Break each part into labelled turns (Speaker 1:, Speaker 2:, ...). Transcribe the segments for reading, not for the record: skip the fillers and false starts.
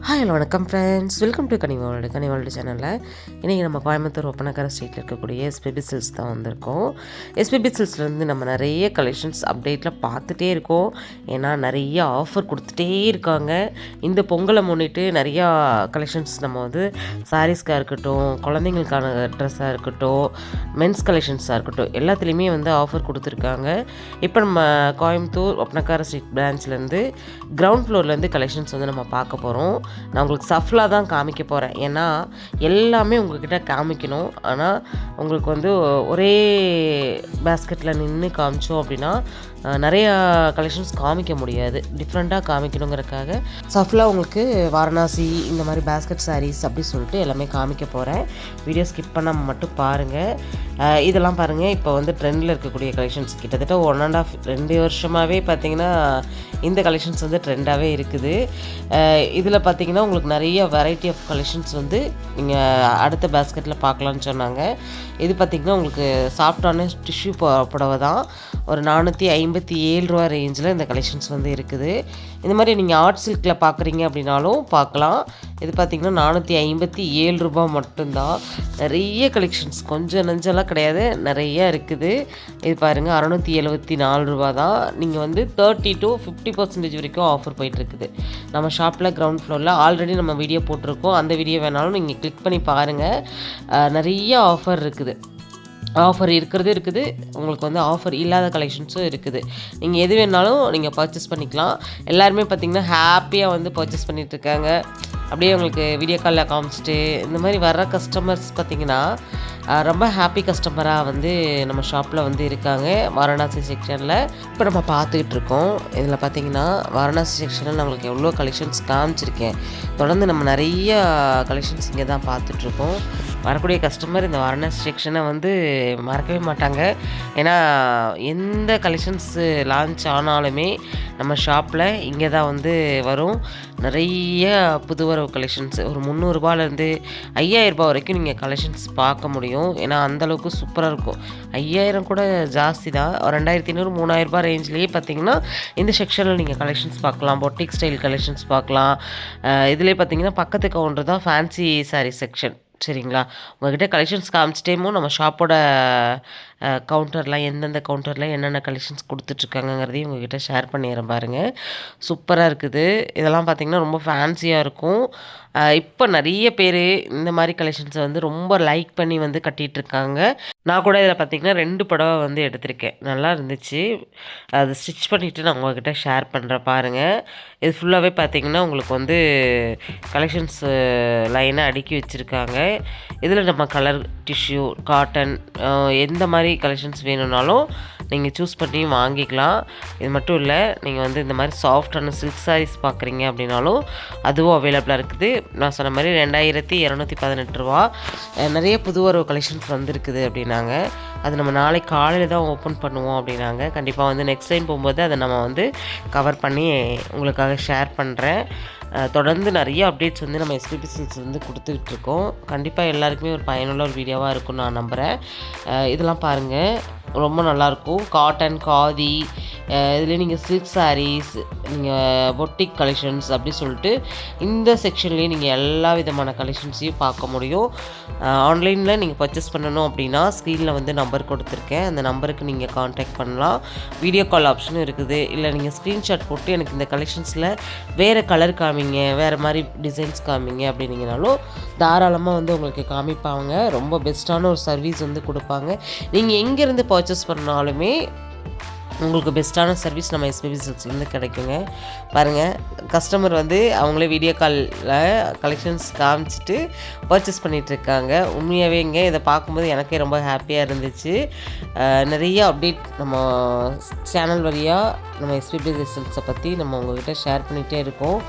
Speaker 1: Hi hello வணக்கம் friends, welcome to கனிவாளோட சேனலில். இன்றைக்கி நம்ம கோயம்புத்தூர் ஒப்பனக்கார ஸ்ட்ரீட்டில் இருக்கக்கூடிய எஸ்பிபி சில்க்ஸ் தான் வந்திருக்கோம். எஸ்பிபி சில்க்ஸ்லேருந்து நம்ம நிறைய கலெக்ஷன்ஸ் அப்டேட்டில் பார்த்துட்டே இருக்கோம். ஏன்னா நிறைய ஆஃபர் கொடுத்துட்டே இருக்காங்க. இந்த பொங்கலை முன்னிட்டு நிறையா கலெக்ஷன்ஸ் நம்ம வந்து சாரீஸ்க்காக இருக்கட்டும், குழந்தைங்களுக்கான ட்ரெஸ்ஸாக இருக்கட்டும், மென்ஸ் கலெக்ஷன்ஸாக இருக்கட்டும், எல்லாத்துலேயுமே வந்து ஆஃபர் கொடுத்துருக்காங்க. இப்போ நம்ம கோயம்புத்தூர் ஒப்பனக்கார ஸ்ட்ரீட் பிரான்ச்லேருந்து கிரவுண்ட் ஃப்ளோர்லேருந்து கலெக்ஷன்ஸ் வந்து நம்ம பார்க்க போகிறோம். நான் உங்களுக்கு சஃப்லாக தான் காமிக்க போகிறேன். ஏன்னா எல்லாமே உங்கள்கிட்ட காமிக்கணும். ஆனால் உங்களுக்கு வந்து ஒரே பேஸ்கெட்டில் நின்று காமிச்சோம் அப்படின்னா நிறையா கலெக்ஷன்ஸ் காமிக்க முடியாது. டிஃப்ரெண்ட்டாக காமிக்கணுங்கிறதுக்காக சஃப்லாக உங்களுக்கு வாரணாசி இந்த மாதிரி பேஸ்கெட் சாரீஸ் அப்படி சொல்லிட்டு எல்லாமே காமிக்க போகிறேன். வீடியோ ஸ்கிப் பண்ணாமல் மட்டும் பாருங்கள். இதெல்லாம் பாருங்கள், இப்போ வந்து ட்ரெண்டில் இருக்கக்கூடிய கலெக்ஷன்ஸ் கிட்டத்தட்ட 1.5-2 வருஷமாகவே பார்த்திங்கன்னா இந்த கலெக்ஷன்ஸ் வந்து ட்ரெண்டாகவே இருக்குது. இதில் பார்த்திங்கன்னா உங்களுக்கு நிறைய வெரைட்டி ஆஃப் கலெக்ஷன்ஸ் வந்து நீங்கள் அடுத்த பேஸ்கெட்டில் பார்க்கலான்னு சொன்னாங்க. இது பார்த்திங்கன்னா உங்களுக்கு சாஃப்டான டிஷ்யூ புடவை தான். ஒரு 457 ரூபா ரேஞ்சில் இந்த கலெக்ஷன்ஸ் வந்து இருக்குது. இந்த மாதிரி நீங்கள் ஆர்ட் சில்கில் பார்க்குறீங்க அப்படின்னாலும் பார்க்கலாம். இது பார்த்திங்கன்னா 457 ரூபா மட்டும்தான். நிறைய கலெக்ஷன்ஸ், கொஞ்சம் நெஞ்செல்லாம் கிடையாது, நிறைய இருக்குது. இது பாருங்கள் 674 ரூபா தான். நீங்கள் வந்து 30 to 50% வரைக்கும் ஆஃபர் போயிட்டுருக்குது. நம்ம ஷாப்பில் கிரவுண்ட் ஃப்ளோரில் ஆல்ரெடி நம்ம வீடியோ போட்டிருக்கோம். அந்த வீடியோ வேணாலும் நீங்கள் கிளிக் பண்ணி பாருங்கள். நிறைய ஆஃபர் இருக்குது. ஆஃபர் இருக்குது, உங்களுக்கு வந்து ஆஃபர் இல்லாத கலெக்ஷன்ஸும் இருக்குது. நீங்கள் எது வேணாலும் நீங்கள் பர்ச்சேஸ் பண்ணிக்கலாம். எல்லாருமே பார்த்திங்கன்னா ஹாப்பியாக வந்து பர்ச்சேஸ் பண்ணிகிட்ருக்காங்க. அப்படியே உங்களுக்கு வீடியோ காலில் காமிச்சிட்டு இந்த மாதிரி வர்ற கஸ்டமர்ஸ் பார்த்திங்கன்னா ரொம்ப ஹாப்பி கஸ்டமராக வந்து நம்ம ஷாப்பில் வந்து இருக்காங்க. வாரணாசி செக்ஷனில் இப்போ நம்ம பார்த்துக்கிட்டு இருக்கோம். இதில் பார்த்திங்கன்னா வாரணாசி செக்ஷனில் நான் உங்களுக்கு எவ்வளோ கலெக்ஷன்ஸ் காமிச்சிருக்கேன். தொடர்ந்து நம்ம நிறைய கலெக்ஷன்ஸ் இங்கே தான் பார்த்துட்ருக்கோம். வரக்கூடிய கஸ்டமர் இந்த வாரணாசி செக்ஷனை வந்து மறக்கவே மாட்டாங்க. ஏன்னா எந்த கலெக்ஷன்ஸு லான்ச் ஆனாலுமே நம்ம ஷாப்பில் இங்கே தான் வந்து வரும். நிறைய புது வரவு கலெக்ஷன்ஸ் ஒரு 300 ரூபாயிலேருந்து 5000 ரூபா வரைக்கும் நீங்கள் கலெக்ஷன்ஸ் பார்க்க முடியும். ஏன்னா அந்தளவுக்கு சூப்பராக இருக்கும். 5000 கூட ஜாஸ்தி தான். 2500-3000 ரூபா ரேஞ்சிலேயே பார்த்தீங்கன்னா இந்த செக்ஷனில் நீங்கள் கலெக்ஷன்ஸ் பார்க்கலாம். பொட்டிக் ஸ்டைல் கலெக்ஷன்ஸ் பார்க்கலாம். இதிலே பார்த்தீங்கன்னா பக்கத்து கவுண்டர் தான் ஃபேன்சி சாரீ செக்ஷன். சரிங்களா, உங்கள்கிட்ட கலெக்ஷன்ஸ் காமிச்சிட்டேமோ நம்ம ஷாப்போட கவுண்டரில் எந்தெந்த கவுண்டரில் என்னென்ன கலெக்ஷன்ஸ் கொடுத்துட்ருக்காங்கங்கிறதையும் உங்கள்கிட்ட ஷேர் பண்ணிடுறேன் பாருங்கள். சூப்பராக இருக்குது. இதெல்லாம் பார்த்திங்கன்னா ரொம்ப ஃபேன்சியாக இருக்கும். இப்போ நிறைய பேர் இந்த மாதிரி கலெக்ஷன்ஸை வந்து ரொம்ப லைக் பண்ணி வந்து கட்டிகிட்ருக்காங்க. நான் கூட இதில் பார்த்திங்கன்னா 2 புடவை வந்து எடுத்திருக்கேன். நல்லா இருந்துச்சு. அது ஸ்டிச் பண்ணிவிட்டு நான் உங்கள்கிட்ட ஷேர் பண்ணுறேன் பாருங்கள். இது ஃபுல்லாகவே பார்த்திங்கன்னா உங்களுக்கு வந்து கலெக்ஷன்ஸ் லைனாக அடுக்கி வச்சுருக்காங்க. இதில் நம்ம கலர் டிஷ்யூ, காட்டன், எந்த மாதிரி கலெக்ஷன்ஸ் வேணும்னாலும் நீங்கள் சூஸ் பண்ணி வாங்கிக்கலாம். இது மட்டும் இல்லை, நீங்கள் வந்து இந்த மாதிரி சாஃப்டான சில்க் சாரீஸ் பார்க்குறீங்க அப்படின்னாலும் அதுவும் அவைலபிளாக இருக்குது. நான் சொன்ன மாதிரி 2218 ரூபா. நிறைய புது வரவு கலெக்ஷன்ஸ் வந்துருக்குது அப்படின்னாங்க. அது நம்ம நாளைக்கு காலையில் தான் ஓப்பன் பண்ணுவோம் அப்படின்னாங்க. கண்டிப்பாக வந்து நெக்ஸ்ட் டைம் போகும்போது அதை நம்ம வந்து கவர் பண்ணி உங்களுக்காக ஷேர் பண்ணுறேன். தொடர்ந்து நிறைய அப்டேட்ஸ் வந்து நம்ம எஸ்பிபி சில்க்ஸ் வந்து கொடுத்துக்கிட்ருக்கோம். கண்டிப்பாக எல்லாருக்குமே ஒரு பயனுள்ள ஒரு வீடியோவாக இருக்கும்னு நான் நம்புகிறேன். இதெல்லாம் பாருங்கள், ரொம்ப நல்லாயிருக்கும். காட்டன், காதி, இதில் நீங்கள் சில்க் சாரீஸ், நீங்கள் பொட்டிக் கலெக்ஷன்ஸ் அப்படி சொல்லிட்டு இந்த செக்ஷன்லேயே நீங்கள் எல்லா விதமான கலெக்ஷன்ஸையும் பார்க்க முடியும். ஆன்லைனில் நீங்கள் பர்ச்சேஸ் பண்ணணும் அப்படின்னா ஸ்க்ரீனில் வந்து நம்பர் கொடுத்துருக்கேன். அந்த நம்பருக்கு நீங்கள் காண்டாக்ட் பண்ணலாம். வீடியோ கால் ஆப்ஷனும் இருக்குது. இல்லை நீங்கள் ஸ்க்ரீன்ஷாட் போட்டு எனக்கு இந்த கலெக்ஷன்ஸில் வேறு கலர் காமிங்க, வேறு மாதிரி டிசைன்ஸ் காமிங்க அப்படின்னீங்கனாலும் தாராளமாக வந்து உங்களுக்கு காமிப்பாங்க. ரொம்ப பெஸ்ட்டான ஒரு சர்வீஸ் வந்து கொடுப்பாங்க. நீங்கள் எங்கேருந்து பர்ச்சேஸ் பண்ணாலுமே உங்களுக்கு பெஸ்ட்டான சர்வீஸ் நம்ம எஸ்பிபி சில்க்ஸ்லேருந்து கிடைக்குங்க. பாருங்கள், கஸ்டமர் வந்து அவங்களே வீடியோ காலில் கலெக்ஷன்ஸ் காமிச்சிட்டு பர்ச்சேஸ் பண்ணிகிட்ருக்காங்க. உண்மையாகவேங்க இதை பார்க்கும்போது எனக்கே ரொம்ப ஹாப்பியாக இருந்துச்சு. நிறைய அப்டேட் நம்ம சேனல் வழியாக நம்ம எஸ்பிபி சில்க்ஸை பற்றி நம்ம உங்கள்கிட்ட ஷேர் பண்ணிகிட்டே இருக்கோம்.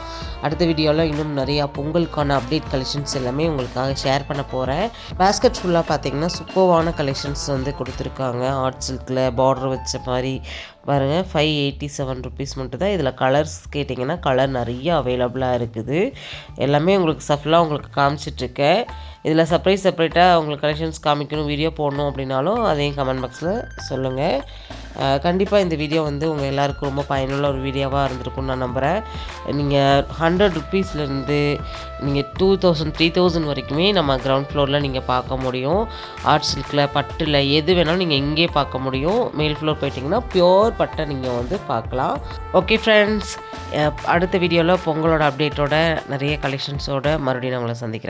Speaker 1: அடுத்த வீடியோவில் இன்னும் நிறையா பொங்கலுக்கான அப்டேட் கலெக்ஷன்ஸ் எல்லாமே உங்களுக்காக ஷேர் பண்ண போகிறேன். பேஸ்கெட் ஃபுல்லாக பார்த்திங்கன்னா சூப்பர்வான கலெக்ஷன்ஸ் வந்து கொடுத்துருக்காங்க. ஆர்ட் சில்கில் பார்டர் வச்ச மாதிரி பாருங்கள் 587 ருபீஸ் மட்டும் தான். இதில் கலர்ஸ் கேட்டிங்கன்னா கலர் நிறைய அவைலபிளாக இருக்குது. எல்லாமே உங்களுக்கு சஃபலாக உங்களுக்கு காமிச்சிட்ருக்கேன். இதில் செப்பரேட்டாக உங்களுக்கு கலெக்ஷன்ஸ் காமிக்கணும், வீடியோ போடணும் அப்படின்னாலும் அதையும் கமெண்ட் பாக்ஸில் சொல்லுங்கள். கண்டிப்பாக இந்த வீடியோ வந்து உங்கள் எல்லாருக்கும் ரொம்ப பயனுள்ள ஒரு வீடியோவாக இருந்திருக்கும்னு நான் நம்புகிறேன். நீங்கள் 100 ருபீஸ்லேருந்து நீங்கள் 2000 3000 வரைக்குமே நம்ம கிரவுண்ட் ஃப்ளோரில் நீங்கள் பார்க்க முடியும். ஆர்ட் சில்கில், பட்டில் எது வேணாலும் நீங்கள் இங்கே பார்க்க முடியும். மேல் ஃப்ளோர் போயிட்டிங்கன்னா பியோர் பட்டை நீங்கள் வந்து பார்க்கலாம். ஓகே ஃப்ரெண்ட்ஸ், அடுத்த வீடியோவில் பொங்கலோட அப்டேட்டோட நிறைய கலெக்ஷன்ஸோட மறுபடியும் நான் உங்களை சந்திக்கிறேன்.